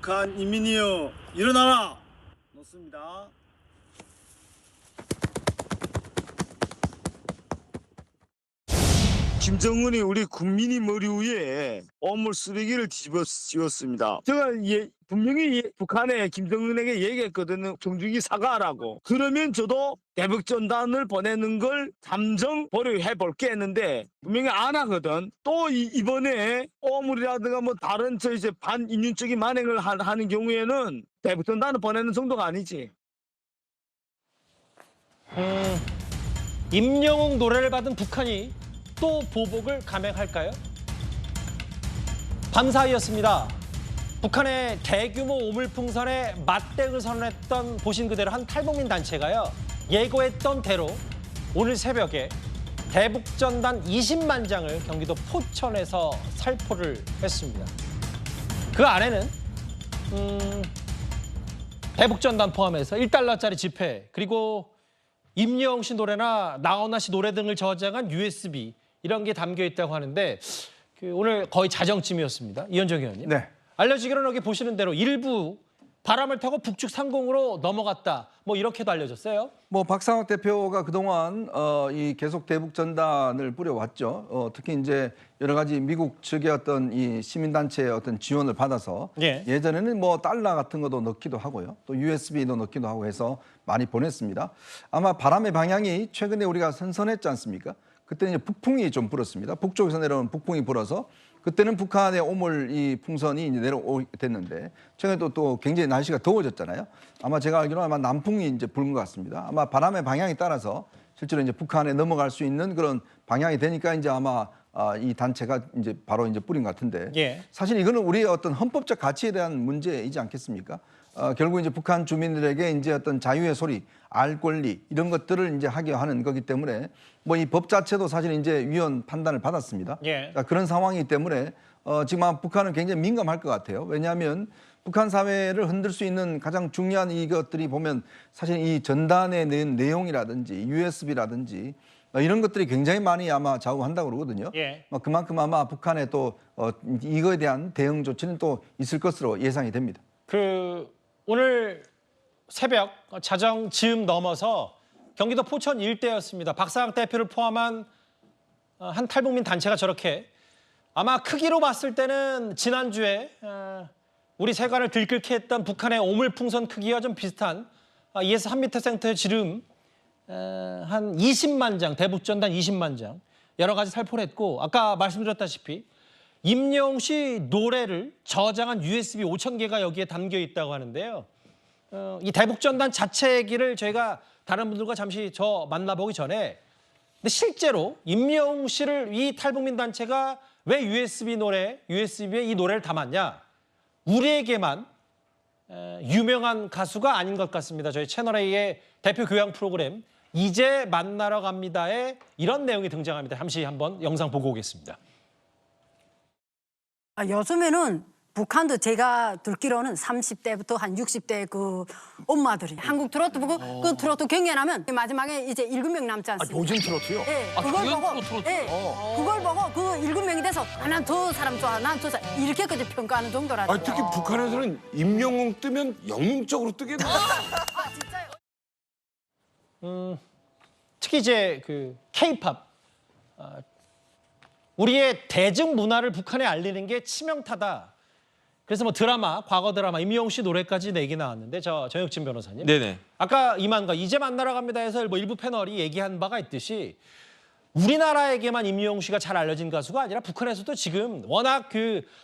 북한 인민이여 일어나라. 놓습니다. 김정은이 우리 국민이 머리 위에 오물 쓰레기를 뒤집어 씌웠습니다. 제가 분명히 북한에 김정은에게 얘기했거든요. 정중히 사과하라고. 그러면 저도 대북전단을 보내는 걸 잠정 보류해볼게 했는데 분명히 안 하거든. 또 이번에 오물이라든가 뭐 다른 이제 반인륜적인 만행을 하는 경우에는 대북전단을 보내는 정도가 아니지. 임영웅 노래를 받은 북한이 또 보복을 감행할까요? 밤사이였습니다. 북한의 대규모 오물풍선에 맞대응을 선언했던 보신 그대로 한 탈북민 단체가요. 예고했던 대로 오늘 새벽에 대북전단 20만 장을 경기도 포천에서 살포를 했습니다. 그 안에는 대북전단 포함해서 1달러짜리 지폐 그리고 임영웅 씨 노래나 나훈아 씨 노래 등을 저장한 USB 이런 게 담겨 있다고 하는데 오늘 거의 자정쯤이었습니다. 이현정 의원님. 네. 알려지기로는 여기 보시는 대로 일부 바람을 타고 북측 상공으로 넘어갔다. 뭐 이렇게도 알려졌어요. 뭐 박상학 대표가 그동안 이 계속 대북 전단을 뿌려왔죠. 특히 이제 여러 가지 미국 측의 어떤 이 시민단체의 어떤 지원을 받아서 예전에는 뭐 달러 같은 것도 넣기도 하고요. 또 USB도 넣기도 하고 해서 많이 보냈습니다. 아마 바람의 방향이 최근에 우리가 선선했지 않습니까? 그때는 이제 북풍이 좀 불었습니다. 북쪽에서 내려오는 북풍이 불어서 그때는 북한의 오물 이 풍선이 이제 내려오게 됐는데 최근에 또 굉장히 날씨가 더워졌잖아요. 아마 제가 알기로는 아마 남풍이 이제 부는 것 같습니다. 아마 바람의 방향에 따라서 실제로 이제 북한에 넘어갈 수 있는 그런 방향이 되니까 이제 아마 이 단체가 이제 바로 이제 뿌린 것 같은데 사실 이거는 우리의 어떤 헌법적 가치에 대한 문제이지 않겠습니까? 결국 이제 북한 주민들에게 이제 어떤 자유의 소리, 알 권리 이런 것들을 이제 하게 하는 거기 때문에 뭐 이 법 자체도 사실 이제 위헌 판단을 받았습니다. 그런 상황이기 때문에 지금 아마 북한은 굉장히 민감할 것 같아요. 왜냐하면 북한 사회를 흔들 수 있는 가장 중요한 이것들이 보면 사실 이 전단의 내용이라든지 USB라든지 이런 것들이 굉장히 많이 아마 좌우한다고 그러거든요. 그만큼 아마 북한에 또 이거에 대한 대응 조치는 또 있을 것으로 예상이 됩니다. 오늘 새벽 자정 즈음 넘어서 경기도 포천 일대였습니다. 박상학 대표를 포함한 한 탈북민 단체가 저렇게 아마 크기로 봤을 때는 지난주에 우리 세관을 들끓게 했던 북한의 오물풍선 크기와 좀 비슷한 2에서 3m 센터의 지름 한 20만 장, 대북전단 20만 장 여러 가지 살포를 했고 아까 말씀드렸다시피 임영웅 씨 노래를 저장한 USB 5,000개가 여기에 담겨 있다고 하는데요. 이 대북전단 자체 얘기를 저희가 다른 분들과 잠시 만나보기 전에 근데 실제로 임영웅 씨를 이 탈북민 단체가 왜 USB에 이 노래를 담았냐? 우리에게만 유명한 가수가 아닌 것 같습니다. 저희 채널A의 대표 교양 프로그램 이제 만나러 갑니다에 이런 내용이 등장합니다. 잠시 한번 영상 보고 오겠습니다. 요즘에는 북한도 제가 듣기로는 30대부터 한 60대 그 엄마들이 한국 트로트 보고 그 트로트 경연하면 마지막에 이제 7명 남지 않습니까? 요즘 트로트요? 네, 그걸 보고 그걸 보고 그 7명이 돼서 난 저 사람 좋아, 난 저 사람 이렇게까지 평가하는 정도라서. 특히 북한에서는 임영웅 뜨면 영웅적으로 뜨겠네. 진짜요? 특히 이제 K-팝 우리의 대중 문화를 북한에 알리는 게 치명타다. 그래서 뭐 과거 드라마 임영웅 씨 노래까지 내기 나왔는데 정혁진 변호사님. 네네. 아까 이만가 이제 만나러 갑니다 해서 뭐 일부 패널이 얘기한 바가 있듯이 우리나라에게만 임영웅 씨가 잘 알려진 가수가 아니라 북한에서도 지금 워낙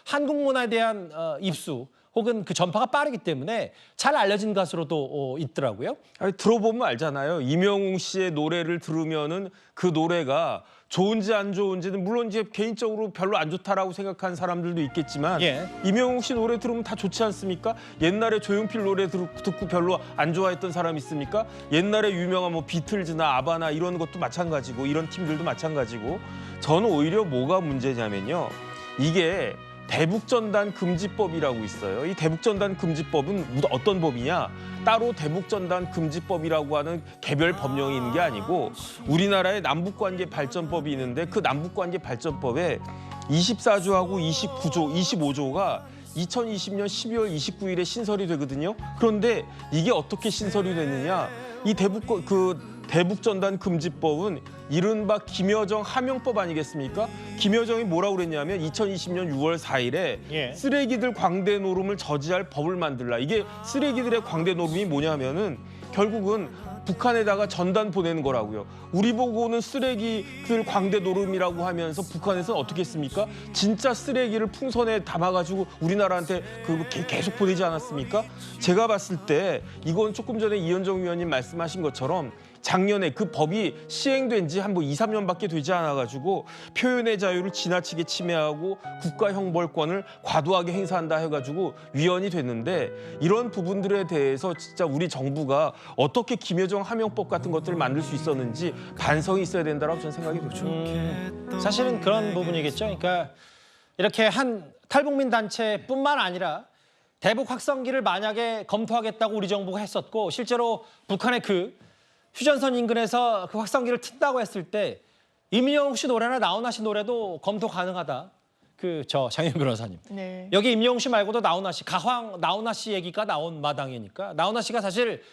한국 문화에 대한 입수 혹은 전파가 빠르기 때문에 잘 알려진 가수로도 있더라고요. 아니, 들어보면 알잖아요. 임영웅 씨의 노래를 들으면은 그 노래가 좋은지 안 좋은지는 물론 이제 개인적으로 별로 안 좋다라고 생각하는 사람들도 있겠지만 임영웅 씨 노래 들으면 다 좋지 않습니까? 옛날에 조용필 노래 듣고 별로 안 좋아했던 사람 있습니까? 옛날에 유명한 뭐 비틀즈나 아바나 이런 것도 마찬가지고 이런 팀들도 마찬가지고 저는 오히려 뭐가 문제냐면요. 이게 대북전단 금지법이라고 있어요. 이 대북전단 금지법은 어떤 법이냐? 따로 대북전단 금지법이라고 하는 개별 법령이 있는 게 아니고 우리나라의 남북관계 발전법이 있는데 그 남북관계 발전법에 24조하고 29조, 25조가 2020년 12월 29일에 신설이 되거든요. 그런데 이게 어떻게 신설이 됐느냐? 이 대북전단 금지법은 이른바 김여정 하명법 아니겠습니까? 김여정이 뭐라고 그랬냐면 2020년 6월 4일에 쓰레기들 광대 노름을 저지할 법을 만들라. 이게 쓰레기들의 광대 노름이 뭐냐면은 결국은 북한에다가 전단 보내는 거라고요. 우리 보고는 쓰레기들 광대 노름이라고 하면서 북한에서는 어떻게 했습니까? 진짜 쓰레기를 풍선에 담아가지고 우리나라한테 계속 보내지 않았습니까? 제가 봤을 때 이건 조금 전에 이현정 위원님 말씀하신 것처럼 작년에 그 법이 시행된 지 한 2, 3년밖에 되지 않아가지고 표현의 자유를 지나치게 침해하고 국가 형벌권을 과도하게 행사한다 해가지고 위헌이 됐는데 이런 부분들에 대해서 진짜 우리 정부가 어떻게 김여정 하명법 같은 것들을 만들 수 있었는지 반성이 있어야 된다고 저는 생각이 들죠. 사실은 그런 부분이겠죠. 그러니까 이렇게 한 탈북민 단체뿐만 아니라 대북 확성기를 만약에 검토하겠다고 우리 정부가 했었고 실제로 북한의 휴전선 인근에서 그 확성기를 튼다고 했을 때 임영웅 씨 노래나 나훈아 씨 노래도 검토 가능하다. 장현 변호사님. 네. 여기 임영웅 씨 말고도 나훈아 씨, 가황 나훈아 씨 얘기가 나온 마당이니까 나훈아 씨가 사실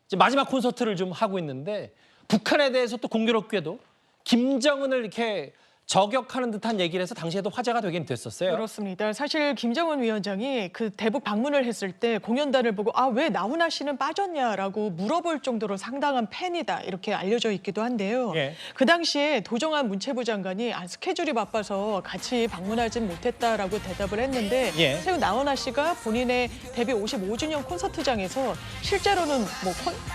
이제 마지막 콘서트를 좀 하고 있는데 북한에 대해서 또 공교롭게도 김정은을 이렇게 저격하는 듯한 얘기를 해서 당시에도 화제가 되긴 됐었어요. 그렇습니다. 사실 김정은 위원장이 그 대북 방문을 했을 때 공연단을 보고 왜 나훈아 씨는 빠졌냐라고 물어볼 정도로 상당한 팬이다 이렇게 알려져 있기도 한데요. 그 당시에 도정환 문체부 장관이 스케줄이 바빠서 같이 방문하진 못했다라고 대답을 했는데 최근 나훈아 씨가 본인의 데뷔 55주년 콘서트장에서 실제로는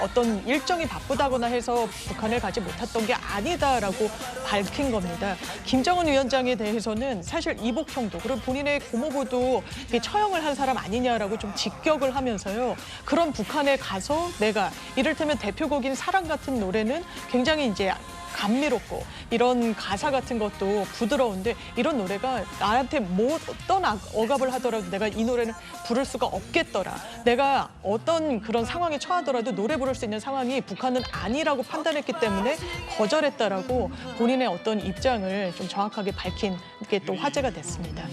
어떤 일정이 바쁘다거나 해서 북한을 가지 못했던 게 아니다라고 밝힌 겁니다. 김정은 위원장에 대해서는 사실 이복형도 그리고 본인의 고모부도 처형을 한 사람 아니냐라고 좀 직격을 하면서요. 그런 북한에 가서 내가 이를테면 대표곡인 사랑 같은 노래는 굉장히 이제 감미롭고 이런 가사 같은 것도 부드러운데 이런 노래가 나한테 어떤 억압을 하더라도 내가 이 노래는 부를 수가 없겠더라. 내가 어떤 그런 상황에 처하더라도 노래 부를 수 있는 상황이 북한은 아니라고 판단했기 때문에 거절했다라고 본인의 어떤 입장을 좀 정확하게 밝힌 게 또 화제가 됐습니다.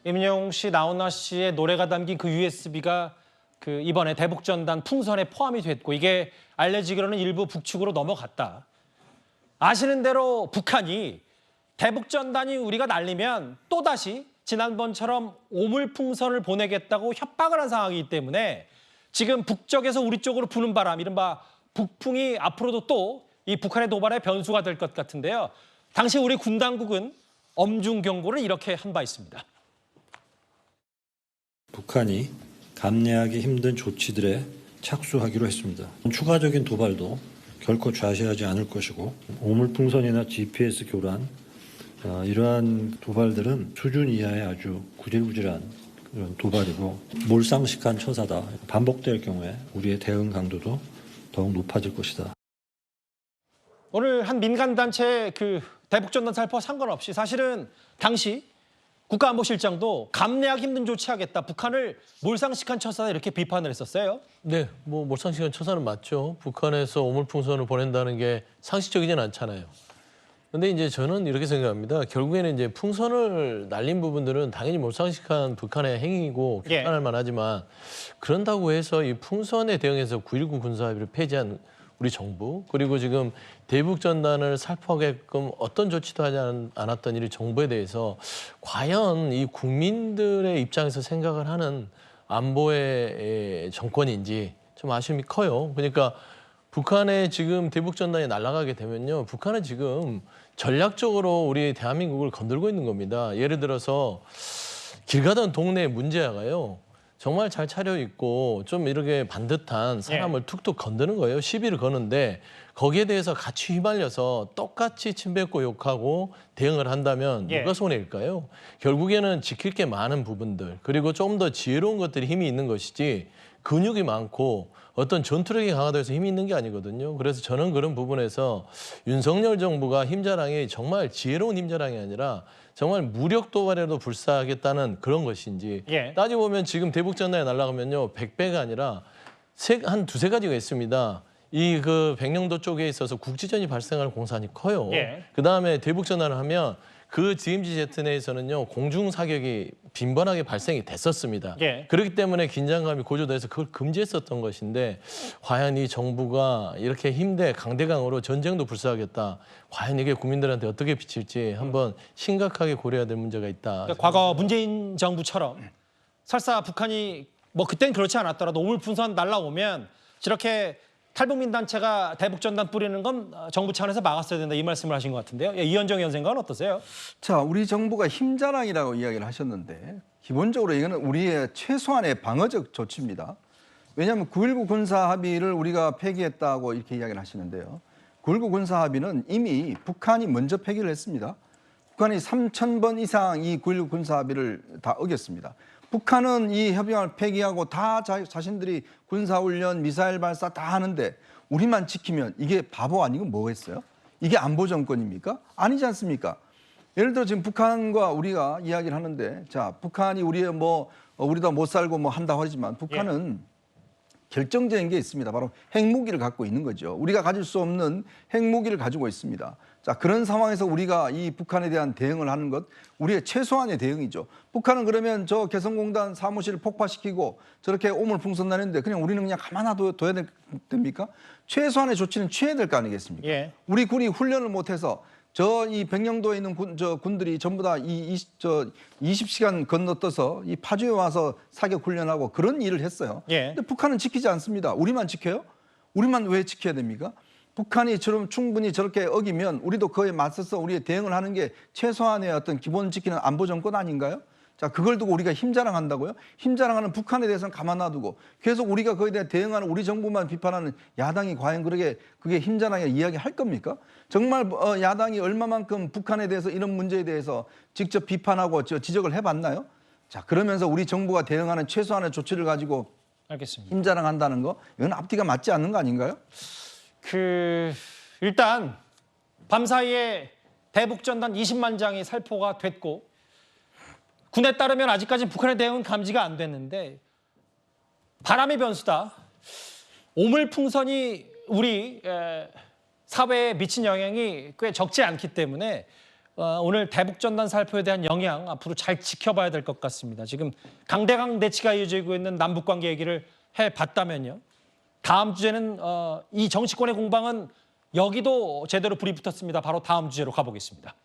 임영웅 씨, 나훈아 씨의 노래가 담긴 그 USB가 이번에 대북전단 풍선에 포함이 됐고 이게 알려지기로는 일부 북측으로 넘어갔다. 아시는 대로 북한이 대북전단이 우리가 날리면 또다시 지난번처럼 오물풍선을 보내겠다고 협박을 한 상황이기 때문에 지금 북쪽에서 우리 쪽으로 부는 바람, 이른바 북풍이 앞으로도 또 이 북한의 도발의 변수가 될 것 같은데요. 당시 우리 군 당국은 엄중 경고를 이렇게 한 바 있습니다. 북한이 감내하기 힘든 조치들에 착수하기로 했습니다. 추가적인 도발도 결코 좌시하지 않을 것이고 오물풍선이나 GPS 교란 이러한 도발들은 수준 이하의 아주 구질구질한 그런 도발이고 몰상식한 처사다. 반복될 경우에 우리의 대응 강도도 더욱 높아질 것이다. 오늘 한 민간단체 대북전단 살포와 상관없이 사실은 당시 국가안보실장도 감내하기 힘든 조치하겠다. 북한을 몰상식한 처사다 이렇게 비판을 했었어요. 네, 몰상식한 처사는 맞죠. 북한에서 오물풍선을 보낸다는 게 상식적이진 않잖아요. 근데 이제 저는 이렇게 생각합니다. 결국에는 이제 풍선을 날린 부분들은 당연히 몰상식한 북한의 행위고 비판할 만하지만 그런다고 해서 이 풍선에 대응해서 9.19 군사합의를 폐지한 우리 정부 그리고 지금 대북전단을 살포하게끔 어떤 조치도 하지 않았던 이 정부에 대해서 과연 이 국민들의 입장에서 생각을 하는 안보의 정권인지 좀 아쉬움이 커요. 그러니까 북한에 지금 대북전단이 날아가게 되면요. 북한은 지금 전략적으로 우리 대한민국을 건들고 있는 겁니다. 예를 들어서 길 가던 동네 문제아가요. 정말 잘 차려입고 좀 이렇게 반듯한 사람을 툭툭 건드는 거예요. 시비를 거는데 거기에 대해서 같이 휘말려서 똑같이 침뱉고 욕하고 대응을 한다면 누가 손해일까요? 결국에는 지킬 게 많은 부분들 그리고 좀 더 지혜로운 것들이 힘이 있는 것이지 근육이 많고 어떤 전투력이 강하다고 해서 힘이 있는 게 아니거든요. 그래서 저는 그런 부분에서 윤석열 정부가 힘자랑이 정말 지혜로운 힘자랑이 아니라 정말 무력 도발에도 불사하겠다는 그런 것인지 따지고 보면 지금 대북전단에 날아가면요 100배가 아니라 한 두세 가지가 있습니다. 백령도 쪽에 있어서 국지전이 발생하는 공산이 커요. 그다음에 대북전단을 하면 그 GMG 제트 내에서는요 공중 사격이 빈번하게 발생이 됐었습니다. 예. 그렇기 때문에 긴장감이 고조돼서 그걸 금지했었던 것인데 과연 이 정부가 이렇게 힘대 강대강으로 전쟁도 불사하겠다. 과연 이게 국민들한테 어떻게 비칠지 한번 심각하게 고려해야 될 문제가 있다. 그러니까 과거 문재인 정부처럼 설사 북한이 뭐 그땐 그렇지 않았더라도 오물풍선 날라오면 저렇게 탈북민 단체가 대북전단 뿌리는 건 정부 차원에서 막았어야 된다 이 말씀을 하신 것 같은데요. 예, 이현정 의원 생각은 어떠세요? 자, 우리 정부가 힘자랑이라고 이야기를 하셨는데 기본적으로 이거는 우리의 최소한의 방어적 조치입니다. 왜냐하면 9.19 군사 합의를 우리가 폐기했다고 이렇게 이야기를 하시는데요. 9.19 군사 합의는 이미 북한이 먼저 폐기를 했습니다. 북한이 3,000번 이상 이 9.19 군사 합의를 다 어겼습니다. 북한은 이 협약을 폐기하고 다 자신들이 군사훈련, 미사일 발사 다 하는데 우리만 지키면 이게 바보 아니고 뭐겠어요? 이게 안보 정권입니까? 아니지 않습니까? 예를 들어 지금 북한과 우리가 이야기를 하는데 자, 북한이 우리의 우리도 못 살고 뭐 한다고 하지만 북한은 결정적인 게 있습니다. 바로 핵무기를 갖고 있는 거죠. 우리가 가질 수 없는 핵무기를 가지고 있습니다. 자, 그런 상황에서 우리가 이 북한에 대한 대응을 하는 것, 우리의 최소한의 대응이죠. 북한은 그러면 저 개성공단 사무실을 폭파시키고 저렇게 오물풍선 나는데 그냥 우리는 그냥 가만 둬야 됩니까? 최소한의 조치는 취해야 될 거 아니겠습니까? 예. 우리 군이 훈련을 못해서 저 이 백령도에 있는 군들이 전부 다 20시간 건너떠서 이 파주에 와서 사격 훈련하고 그런 일을 했어요. 예. 근데 북한은 지키지 않습니다. 우리만 지켜요? 우리만 왜 지켜야 됩니까? 북한이 충분히 저렇게 어기면 우리도 그에 맞서서 우리의 대응을 하는 게 최소한의 어떤 기본 지키는 안보 정권 아닌가요? 자, 그걸 두고 우리가 힘자랑한다고요? 힘자랑하는 북한에 대해서는 가만 놔두고 계속 우리가 거기에 대해 대응하는 우리 정부만 비판하는 야당이 과연 그게 힘자랑이라 이야기할 겁니까? 정말 야당이 얼마만큼 북한에 대해서 이런 문제에 대해서 직접 비판하고 지적을 해봤나요? 자, 그러면서 우리 정부가 대응하는 최소한의 조치를 가지고 알겠습니다. 힘자랑한다는 거 이건 앞뒤가 맞지 않는 거 아닌가요? 일단 밤사이에 대북전단 20만 장이 살포가 됐고 군에 따르면 아직까지 북한의 대응은 감지가 안 됐는데 바람의 변수다. 오물풍선이 우리 사회에 미친 영향이 꽤 적지 않기 때문에 오늘 대북전단 살포에 대한 영향 앞으로 잘 지켜봐야 될 것 같습니다. 지금 강대강 대치가 이어지고 있는 남북관계 얘기를 해봤다면요. 다음 주제는 이 정치권의 공방은 여기도 제대로 불이 붙었습니다. 바로 다음 주제로 가보겠습니다.